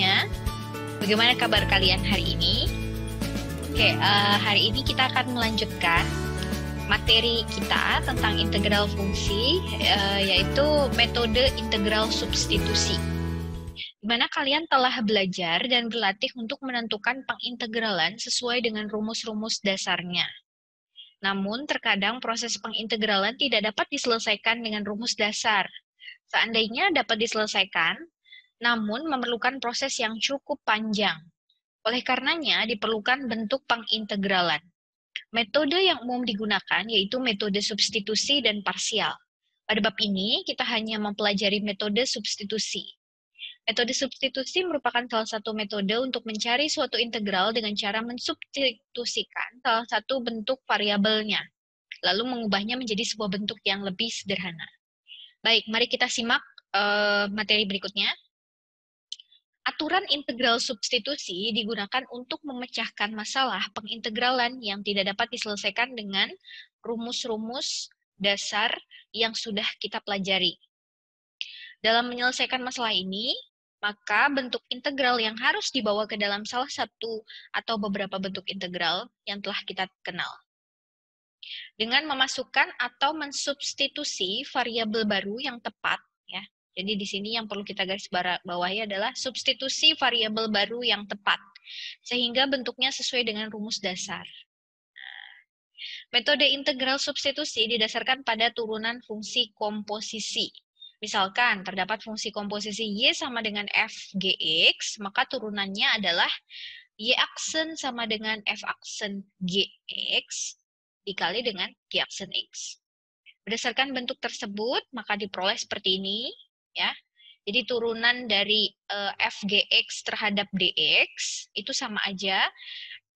semuanya. Bagaimana kabar kalian hari ini? Oke, hari ini kita akan melanjutkan materi kita tentang integral fungsi, yaitu metode integral substitusi. Di mana kalian telah belajar dan berlatih untuk menentukan pengintegralan sesuai dengan rumus-rumus dasarnya. Namun, terkadang proses pengintegralan tidak dapat diselesaikan dengan rumus dasar. Seandainya dapat diselesaikan, namun memerlukan proses yang cukup panjang. Oleh karenanya, diperlukan bentuk pengintegralan. Metode yang umum digunakan yaitu metode substitusi dan parsial. Pada bab ini, kita hanya mempelajari metode substitusi. Metode substitusi merupakan salah satu metode untuk mencari suatu integral dengan cara mensubstitusikan salah satu bentuk variabelnya, lalu mengubahnya menjadi sebuah bentuk yang lebih sederhana. Baik, mari kita simak materi berikutnya. Aturan integral substitusi digunakan untuk memecahkan masalah pengintegralan yang tidak dapat diselesaikan dengan rumus-rumus dasar yang sudah kita pelajari. Dalam menyelesaikan masalah ini, maka bentuk integral yang harus dibawa ke dalam salah satu atau beberapa bentuk integral yang telah kita kenal. Dengan memasukkan atau mensubstitusi variabel baru yang tepat, ya. Jadi di sini yang perlu kita garis bawahi adalah substitusi variabel baru yang tepat, sehingga bentuknya sesuai dengan rumus dasar. Metode integral substitusi didasarkan pada turunan fungsi komposisi. Misalkan terdapat fungsi komposisi Y sama dengan f Gx, maka turunannya adalah Y aksen sama dengan f aksen Gx dikali dengan G aksen X. Berdasarkan bentuk tersebut, maka diperoleh seperti ini. Ya, jadi turunan dari fgx terhadap dx itu sama aja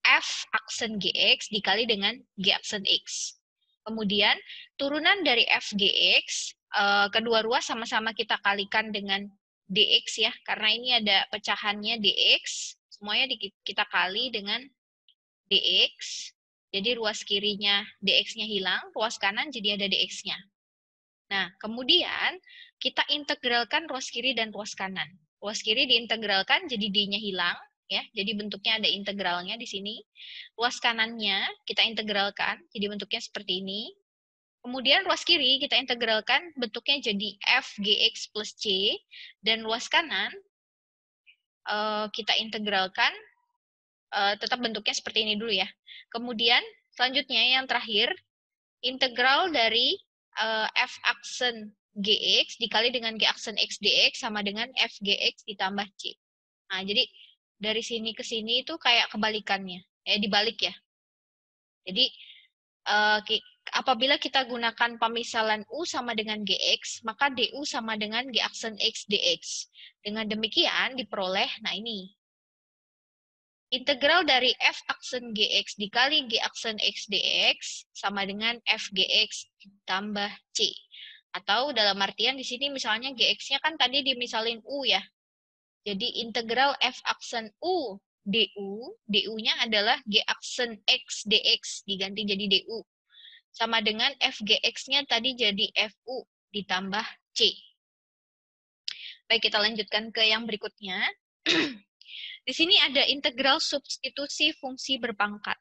f aksen gx dikali dengan g aksen x. Kemudian turunan dari fgx, kedua ruas sama-sama kita kalikan dengan dx ya, karena ini ada pecahannya dx, semuanya kita kali dengan dx. Jadi ruas kirinya dx-nya hilang, ruas kanan jadi ada dx-nya. Nah, kemudian kita integralkan ruas kiri dan ruas kanan. Ruas kiri diintegralkan jadi D-nya hilang, ya. Jadi bentuknya ada integralnya di sini. Ruas kanannya kita integralkan, jadi bentuknya seperti ini. Kemudian ruas kiri kita integralkan, bentuknya jadi f Gx plus C. Dan ruas kanan kita integralkan, tetap bentuknya seperti ini dulu ya. Kemudian selanjutnya yang terakhir, integral dari f aksen Gx dikali dengan G aksen X dx sama dengan f Gx ditambah C. Nah, jadi dari sini ke sini itu kayak kebalikannya, dibalik ya. Jadi apabila kita gunakan pemisalan U sama dengan Gx, maka du sama dengan G aksen X dx. Dengan demikian diperoleh, nah ini, integral dari f aksen Gx dikali G aksen X dx sama dengan f Gx ditambah C. Atau dalam artian di sini misalnya Gx-nya kan tadi dimisalin U ya. Jadi integral f aksen U du, du-nya adalah G aksen X dx diganti jadi du. Sama dengan f Gx-nya tadi jadi fu ditambah C. Baik, kita lanjutkan ke yang berikutnya. Di sini ada integral substitusi fungsi berpangkat.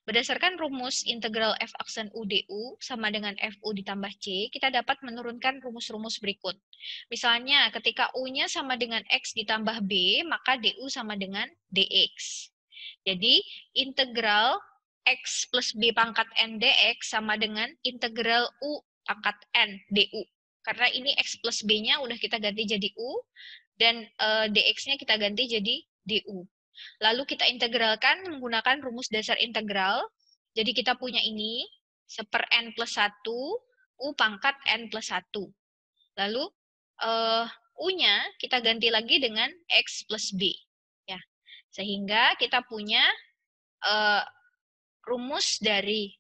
Berdasarkan rumus integral f aksen u du sama dengan fu ditambah c, kita dapat menurunkan rumus-rumus berikut. Misalnya, ketika u-nya sama dengan x ditambah b, maka du sama dengan dx. Jadi, integral x plus b pangkat n dx sama dengan integral u pangkat n du. Karena ini x plus b-nya udah kita ganti jadi u, dan dx-nya kita ganti jadi du. Lalu kita integralkan menggunakan rumus dasar integral. Jadi kita punya ini, seper n plus 1, u pangkat n plus 1. Lalu u-nya kita ganti lagi dengan x plus b. Ya. Sehingga kita punya rumus dari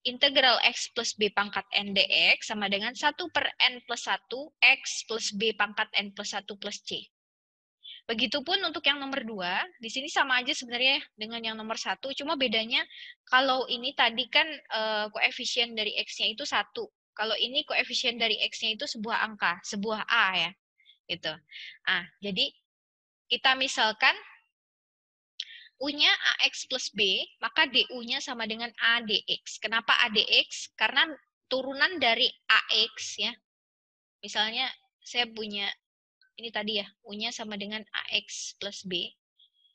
integral x plus b pangkat n dx sama dengan 1 per n plus 1 x plus b pangkat n plus 1 plus c. Begitupun untuk yang nomor 2, di sini sama aja sebenarnya dengan yang nomor 1, cuma bedanya kalau ini tadi kan koefisien dari X-nya itu 1. Kalau ini koefisien dari X-nya itu sebuah angka, sebuah A ya. Gitu. Jadi kita misalkan U-nya AX plus B, maka DU-nya sama dengan ADX. Kenapa ADX? Karena turunan dari AX ya. Misalnya saya punya ini tadi ya, U-nya sama dengan AX plus B.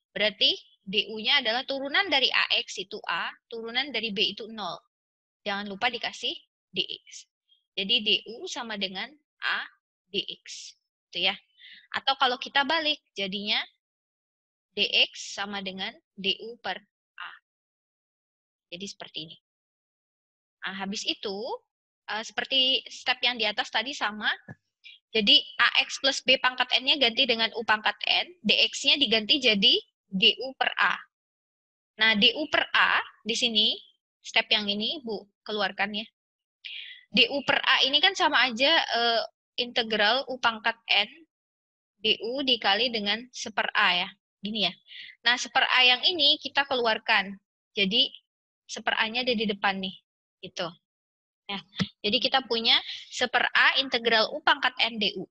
Berarti DU-nya adalah turunan dari AX itu A, turunan dari B itu 0. Jangan lupa dikasih DX. Jadi DU sama dengan A DX. Itu ya. Atau kalau kita balik, jadinya DX sama dengan DU per A. Jadi seperti ini. Nah, habis itu, seperti step yang di atas tadi sama. Jadi AX plus B pangkat N-nya ganti dengan U pangkat N, DX-nya diganti jadi DU per A. Nah, DU per A di sini, step yang ini Bu keluarkan ya. DU per A ini kan sama aja integral U pangkat N DU dikali dengan 1/A ya. Gini ya. Nah, 1/A yang ini kita keluarkan. Jadi 1/A-nya ada di depan nih. Gitu. Ya. Jadi kita punya 1/A integral U pangkat N DU.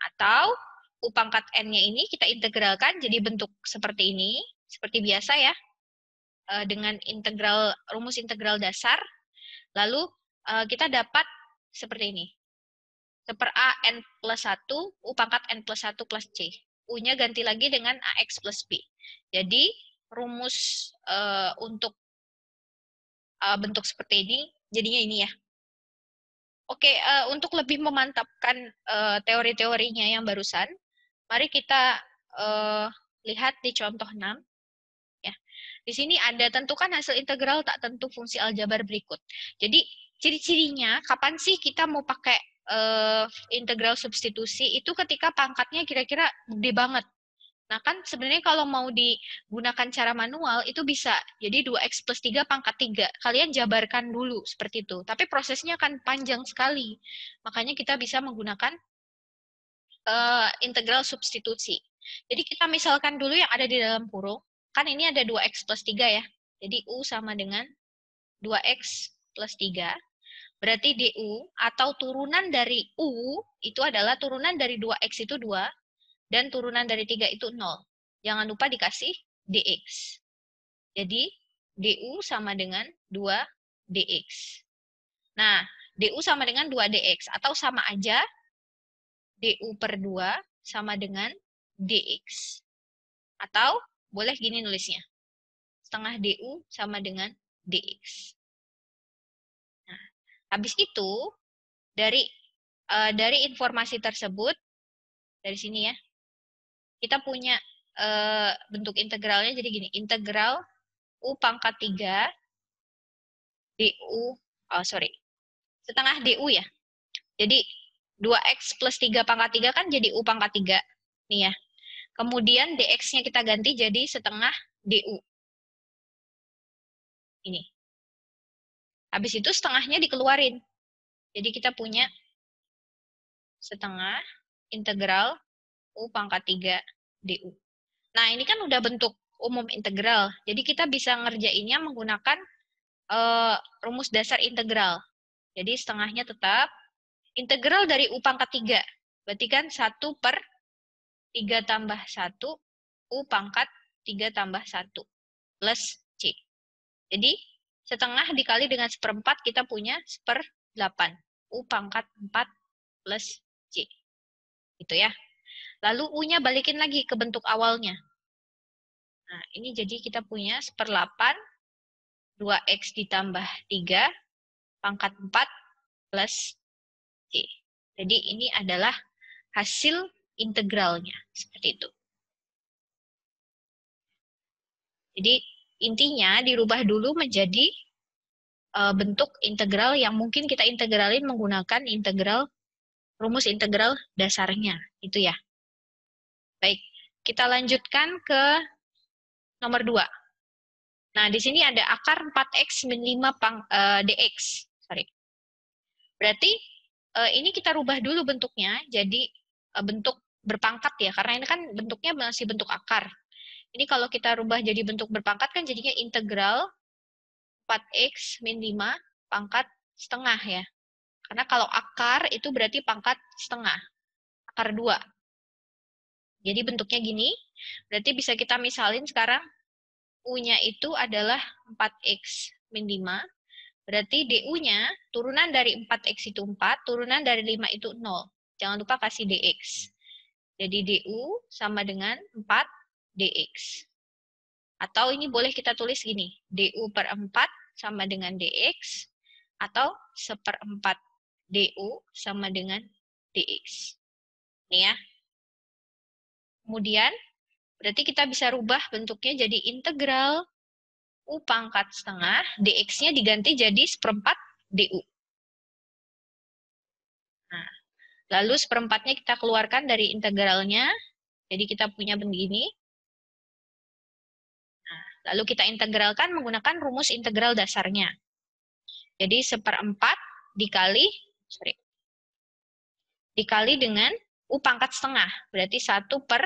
Atau U pangkat N-nya ini kita integralkan jadi bentuk seperti ini. Seperti biasa ya. Dengan integral rumus integral dasar. Lalu kita dapat seperti ini. 1/A N plus 1, U pangkat N plus 1 plus C. U-nya ganti lagi dengan AX plus B. Jadi, rumus untuk bentuk seperti ini, jadinya ini ya. Oke, untuk lebih memantapkan teori-teorinya yang barusan, mari kita lihat di contoh 6. Ya. Di sini ada tentukan hasil integral tak tentu fungsi aljabar berikut. Jadi, ciri-cirinya kapan sih kita mau pakai integral substitusi itu ketika pangkatnya kira-kira gede banget. Nah kan sebenarnya kalau mau digunakan cara manual itu bisa. Jadi 2x plus 3 pangkat 3. Kalian jabarkan dulu seperti itu. Tapi prosesnya akan panjang sekali. Makanya kita bisa menggunakan integral substitusi. Jadi kita misalkan dulu yang ada di dalam kurung. Kan ini ada 2x plus 3 ya. Jadi U sama dengan 2x plus 3. Berarti DU atau turunan dari U itu adalah turunan dari 2X itu 2 dan turunan dari 3 itu 0. Jangan lupa dikasih DX. Jadi DU sama dengan 2DX. Nah, DU sama dengan 2DX atau sama aja DU per 2 sama dengan DX. Atau boleh gini nulisnya. Setengah DU sama dengan DX. Habis itu, dari informasi tersebut, dari sini ya, kita punya bentuk integralnya jadi gini, integral U pangkat 3 DU, setengah DU ya. Jadi 2X plus 3 pangkat 3 kan jadi U pangkat 3, nih ya. Kemudian DX-nya kita ganti jadi setengah DU. Ini. Habis itu setengahnya dikeluarin. Jadi kita punya setengah integral U pangkat 3 DU. Nah, ini kan udah bentuk umum integral. Jadi kita bisa ngerjainnya menggunakan rumus dasar integral. Jadi setengahnya tetap integral dari U pangkat 3. Berarti kan 1 per 3 tambah 1 U pangkat 3 tambah 1 plus C. Jadi setengah dikali dengan 1/4 kita punya 1/8. U pangkat 4 plus C. Gitu ya. Lalu U-nya balikin lagi ke bentuk awalnya. Nah, ini jadi kita punya 1/8 2X ditambah 3 pangkat 4 plus C. Jadi ini adalah hasil integralnya. Seperti itu. Jadi intinya dirubah dulu menjadi bentuk integral yang mungkin kita integralin menggunakan rumus integral dasarnya. Itu ya. Baik, kita lanjutkan ke nomor 2. Nah, di sini ada akar 4X min 5 dx. Berarti ini kita rubah dulu bentuknya jadi bentuk berpangkat ya, karena ini kan bentuknya masih bentuk akar. Ini kalau kita rubah jadi bentuk berpangkat kan jadinya integral 4X min 5 pangkat setengah ya. Karena kalau akar itu berarti pangkat setengah, akar 2. Jadi bentuknya gini, berarti bisa kita misalin sekarang U-nya itu adalah 4X min 5, berarti DU-nya turunan dari 4X itu 4, turunan dari 5 itu 0. Jangan lupa kasih DX. Jadi DU sama dengan 4 DX. Atau ini boleh kita tulis gini, DU per 4 sama dengan DX, atau seperempat DU sama dengan DX. Ini ya. Kemudian, berarti kita bisa rubah bentuknya jadi integral U pangkat setengah, DX-nya diganti jadi seperempat DU. Nah, lalu seperempatnya kita keluarkan dari integralnya, jadi kita punya begini. Nah, lalu kita integralkan menggunakan rumus integral dasarnya. Jadi seperempat dikali dengan U pangkat setengah, berarti 1 per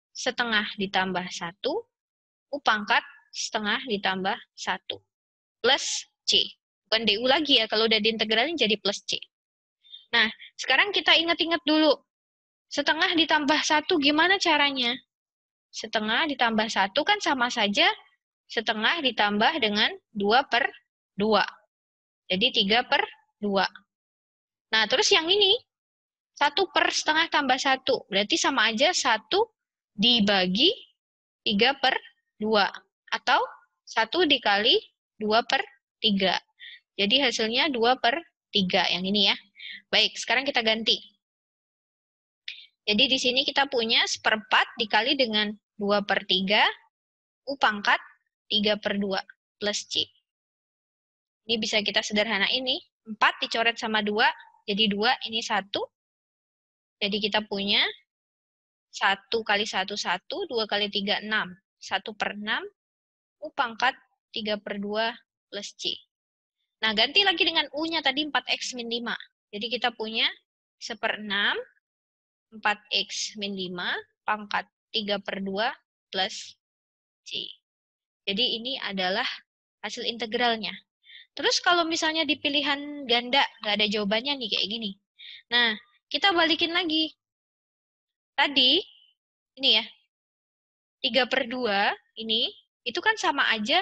setengah ditambah 1, U pangkat setengah ditambah 1, plus C. Bukan DU lagi ya, kalau udah diintegralin jadi plus C. Nah, sekarang kita ingat-ingat dulu. Setengah ditambah 1 gimana caranya? Setengah ditambah 1 kan sama saja setengah ditambah dengan 2 per 2. Jadi 3 per 2. Nah, terus yang ini, 1 per setengah tambah 1. Berarti sama aja 1 dibagi 3 per 2. Atau 1 dikali 2 per 3. Jadi hasilnya 2 per 3 yang ini ya. Baik, sekarang kita ganti. Jadi di sini kita punya seperempat dikali dengan 2 per 3, U pangkat 3 per 2 plus C. Ini bisa kita sederhanain nih. 4 dicoret sama 2, jadi 2, ini 1. Jadi kita punya 1 kali 1, 1, 2 kali 3, 6. 1 per 6, U pangkat 3 per 2 plus C. Nah, ganti lagi dengan U-nya tadi 4X min 5. Jadi kita punya 1/6, 4X min 5, pangkat 3 per 2 plus C. Jadi ini adalah hasil integralnya. Terus kalau misalnya di pilihan ganda, nggak ada jawabannya nih kayak gini. Nah, kita balikin lagi. Tadi, ini ya, 3 per 2 ini, itu kan sama aja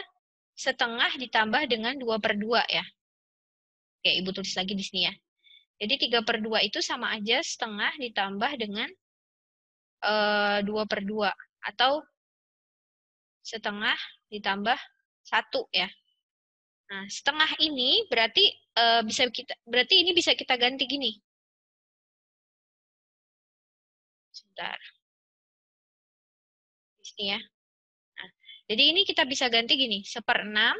setengah ditambah dengan 2 per 2 ya. Oke, Ibu tulis lagi di sini ya. Jadi 3 per 2 itu sama aja setengah ditambah dengan 2 per 2. Atau setengah ditambah 1 ya. Nah, setengah ini berarti ini bisa kita ganti gini. Sebentar. Di sini ya. Nah, jadi ini kita bisa ganti gini, 1/6,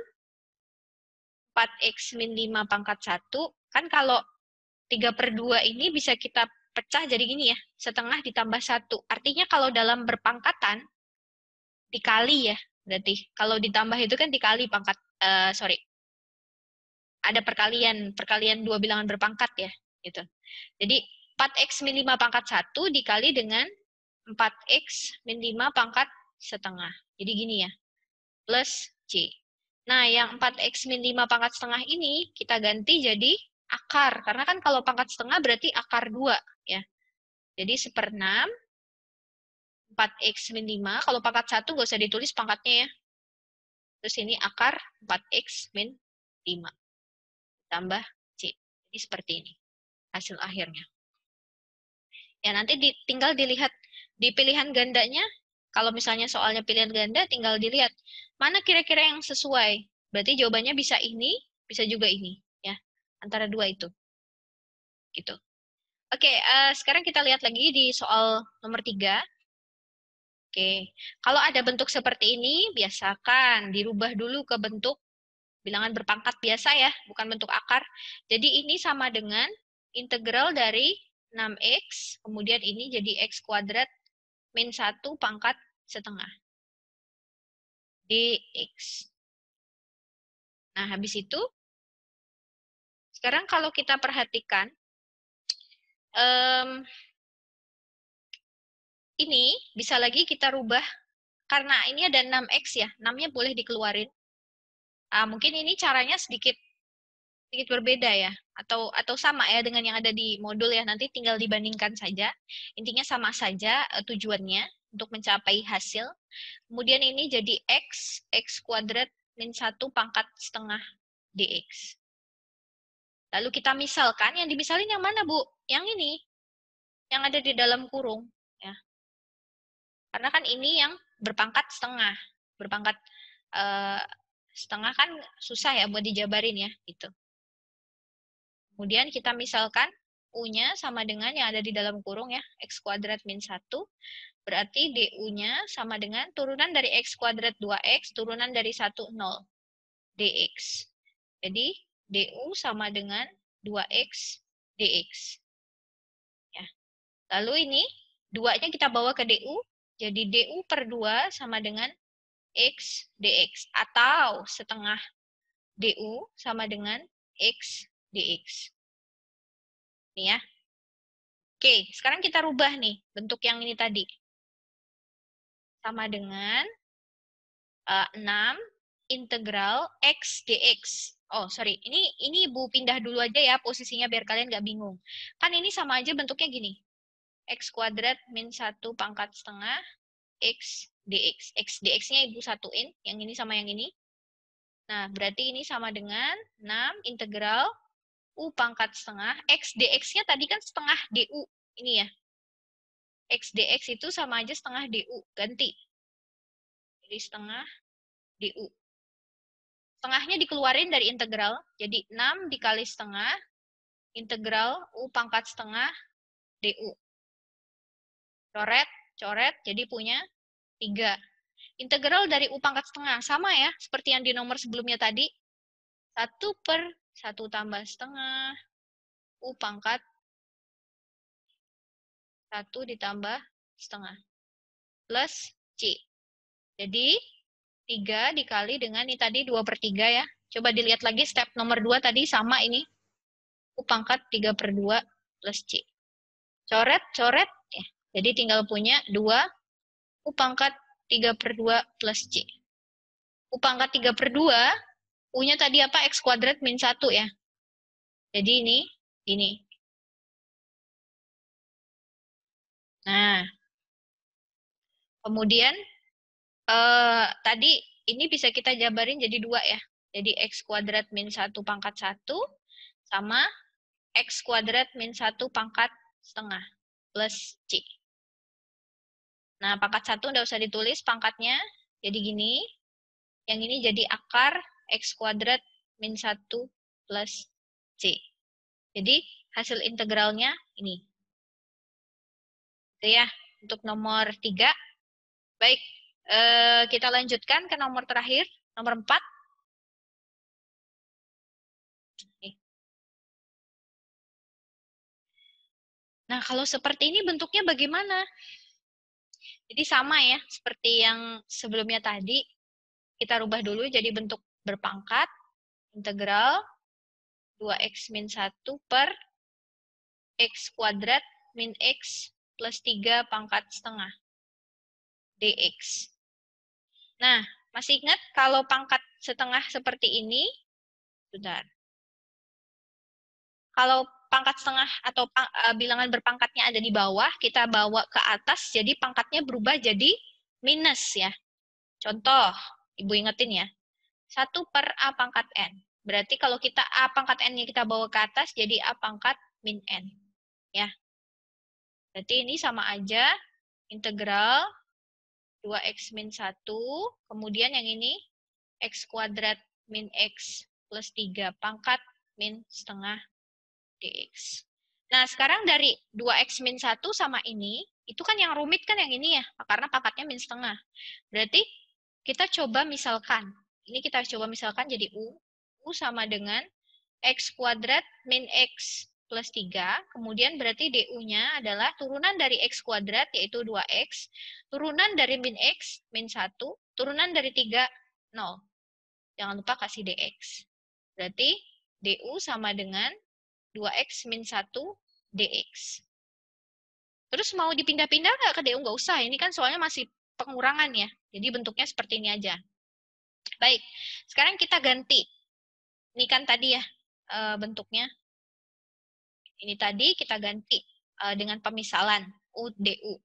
4X min 5 pangkat 1. Kan kalau 3 per 2 ini bisa kita pecah jadi gini ya, setengah ditambah 1. Artinya kalau dalam berpangkatan, dikali ya, berarti. Kalau ditambah itu kan dikali pangkat, ada perkalian dua bilangan berpangkat ya, gitu. Jadi 4X min 5 pangkat 1 dikali dengan 4X min 5 pangkat setengah. Jadi gini ya, plus C. Nah, yang 4X min 5 pangkat setengah ini kita ganti jadi akar. Karena kan kalau pangkat setengah berarti akar 2 ya. Jadi 1/6, 4X min 5. Kalau pangkat 1 nggak usah ditulis pangkatnya ya. Terus ini akar 4X min 5. Tambah C. Jadi seperti ini hasil akhirnya. Ya, nanti tinggal dilihat di pilihan gandanya. Kalau misalnya soalnya pilihan ganda, tinggal dilihat mana kira-kira yang sesuai. Berarti jawabannya bisa ini, bisa juga ini. Ya, antara dua itu. Gitu. Oke, sekarang kita lihat lagi di soal nomor 3. Oke, kalau ada bentuk seperti ini, biasakan dirubah dulu ke bentuk bilangan berpangkat biasa ya, bukan bentuk akar. Jadi ini sama dengan integral dari 6X, kemudian ini jadi X kuadrat min 1 pangkat setengah. Dx. Nah, habis itu, sekarang kalau kita perhatikan, ini bisa lagi kita rubah, karena ini ada 6X ya, 6-nya boleh dikeluarin. Mungkin ini caranya sedikit sedikit berbeda ya, atau sama ya dengan yang ada di modul ya, nanti tinggal dibandingkan saja. Intinya sama saja tujuannya untuk mencapai hasil. Kemudian ini jadi x kuadrat min 1 pangkat setengah dx. Lalu kita misalkan, yang dimisalin yang mana Bu? Yang ini, yang ada di dalam kurung. Ya. Karena kan ini yang berpangkat setengah. Berpangkat setengah kan susah ya buat dijabarin ya. Gitu. Kemudian kita misalkan U-nya sama dengan yang ada di dalam kurung ya, x kuadrat min 1. Berarti du-nya sama dengan turunan dari x kuadrat 2x, turunan dari 1, 0, dx. Jadi du sama dengan 2x dx. Ya. Lalu ini 2-nya kita bawa ke du, jadi du per 2 sama dengan x dx. Atau setengah du sama dengan x dx. Nih ya. Oke, sekarang kita rubah nih bentuk yang ini tadi. Sama dengan 6 integral x dx. Oh, sorry. Ini Ibu pindah dulu aja ya posisinya biar kalian nggak bingung. Kan ini sama aja bentuknya gini. X kuadrat min 1 pangkat setengah x dx. X dx-nya Ibu satuin, yang ini sama yang ini. Nah, berarti ini sama dengan 6 integral u pangkat setengah. X dx-nya tadi kan setengah du. Ini ya. X dx itu sama aja setengah du. Ganti. Jadi setengah du. Setengahnya dikeluarin dari integral. Jadi 6 dikali setengah. Integral u pangkat setengah du. Coret, coret. Jadi punya 3. Integral dari u pangkat setengah. Sama ya, seperti yang di nomor sebelumnya tadi. 1 per 1 tambah setengah. U pangkat 1 ditambah setengah. Plus C. Jadi 3 dikali dengan ini tadi 2 per 3 ya. Coba dilihat lagi step nomor 2 tadi sama ini. U pangkat 3 per 2 plus C. Coret, coret. Ya. Jadi tinggal punya 2 U pangkat 3 per 2 plus C. U pangkat 3 per 2, U-nya tadi apa? X kuadrat min 1 ya. Jadi ini. Nah, kemudian tadi ini bisa kita jabarin jadi 2 ya. Jadi X kuadrat min 1 pangkat 1 sama X kuadrat min 1 pangkat setengah plus C. Nah, pangkat 1 nggak usah ditulis pangkatnya. Jadi gini. Yang ini jadi akar X kuadrat min 1 plus C. Jadi hasil integralnya ini. Itu ya, untuk nomor 3. Baik, kita lanjutkan ke nomor terakhir, nomor 4. Nah, kalau seperti ini bentuknya bagaimana? Jadi sama ya, seperti yang sebelumnya tadi. Kita rubah dulu jadi bentuk berpangkat. Integral 2x min 1 per x kuadrat min x plus 3 pangkat setengah dx. Nah, masih ingat kalau pangkat setengah seperti ini? Bentar. Kalau pangkat setengah atau bilangan berpangkatnya ada di bawah, kita bawa ke atas, jadi pangkatnya berubah jadi minus ya. Contoh, Ibu ingetin ya. 1 per A pangkat N. Berarti kalau kita A pangkat N-nya kita bawa ke atas, jadi A pangkat min N. Ya. Berarti ini sama aja integral 2x min 1, kemudian yang ini x kuadrat min x plus 3 pangkat min setengah dx. Nah, sekarang dari 2x min 1 sama ini, itu kan yang rumit kan yang ini ya, karena pangkatnya min setengah. Berarti kita coba misalkan, ini kita coba misalkan jadi U sama dengan x kuadrat min x plus 3, kemudian berarti du-nya adalah turunan dari x kuadrat, yaitu 2x, turunan dari min x, min 1, turunan dari 3, 0. Jangan lupa kasih dx. Berarti du sama dengan 2x min 1 dx. Terus mau dipindah-pindah nggak ke du? Nggak usah, ini kan soalnya masih pengurangan ya. Jadi bentuknya seperti ini aja. Baik, sekarang kita ganti. Ini kan tadi ya, bentuknya. Ini tadi kita ganti dengan pemisalan U, DU.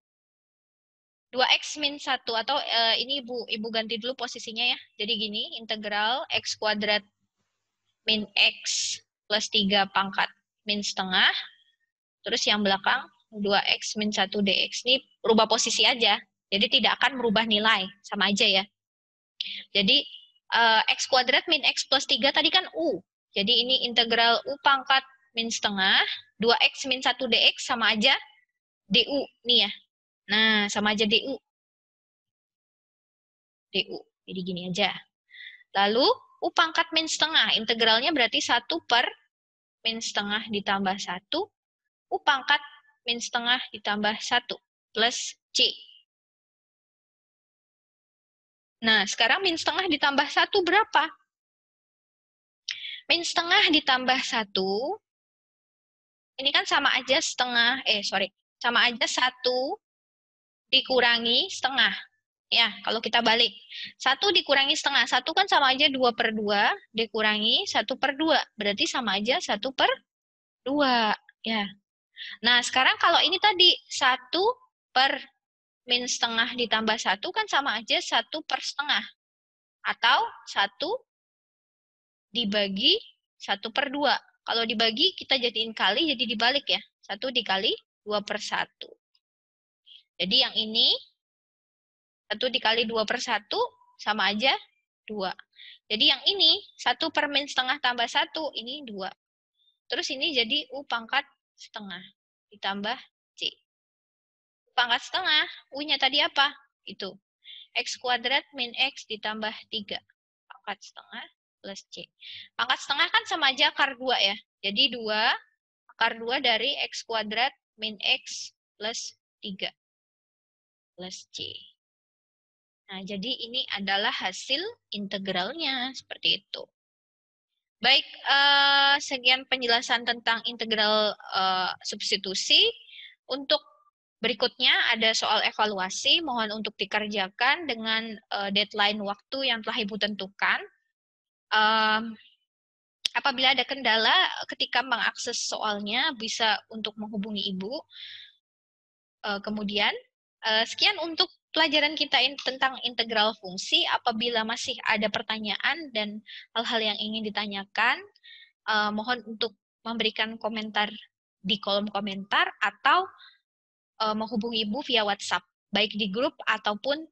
2x min 1 atau ini Ibu ganti dulu posisinya ya. Jadi gini, integral x kuadrat min x plus 3 pangkat min setengah. Terus yang belakang 2x min 1 dx. Ini berubah posisi aja. Jadi tidak akan merubah nilai. Sama aja ya. Jadi x kuadrat min x plus 3 tadi kan u. Jadi ini integral u pangkat min setengah. 2x min 1 dx sama aja du. Nih ya. Nah, sama aja du. Du. Jadi gini aja. Lalu, u pangkat min setengah. Integralnya berarti 1 per min setengah ditambah 1. U pangkat min setengah ditambah 1. Plus C. Nah, sekarang min setengah ditambah 1 berapa? Min setengah ditambah 1. Ini kan sama aja setengah. Sama aja 1 dikurangi setengah. Ya, kalau kita balik. 1 dikurangi setengah. 1 kan sama aja 2 per 2 dikurangi 1 per 2. Berarti sama aja 1 per 2. Ya. Nah, sekarang kalau ini tadi 1 per min setengah ditambah 1 kan sama aja 1 per setengah. Atau 1 dibagi 1 per 2. Kalau dibagi kita jadiin kali, jadi dibalik ya. 1 dikali 2 per 1. Jadi yang ini 1 dikali 2 per 1 sama aja 2. Jadi yang ini 1 per min setengah tambah 1, ini 2. Terus ini jadi U pangkat setengah ditambah C. U pangkat setengah, U-nya tadi apa? Itu. X kuadrat min X ditambah 3. Pangkat setengah plus C. Pangkat setengah kan sama aja akar 2 ya. Jadi 2 akar 2 dari X kuadrat min X plus 3 plus C. Nah, jadi ini adalah hasil integralnya, seperti itu. Baik, sekian penjelasan tentang integral substitusi. Untuk berikutnya ada soal evaluasi, mohon untuk dikerjakan dengan deadline waktu yang telah Ibu tentukan. Apabila ada kendala ketika mengakses soalnya, bisa untuk menghubungi Ibu. Kemudian, sekian untuk pelajaran kita tentang integral fungsi. Apabila masih ada pertanyaan dan hal-hal yang ingin ditanyakan, mohon untuk memberikan komentar di kolom komentar atau menghubungi Ibu via WhatsApp, baik di grup ataupun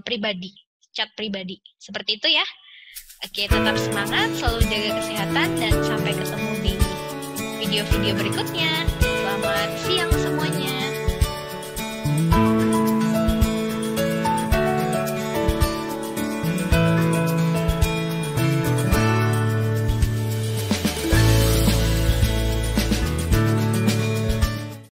pribadi, chat pribadi. Seperti itu ya. Oke, tetap semangat, selalu jaga kesehatan, dan sampai ketemu di video-video berikutnya.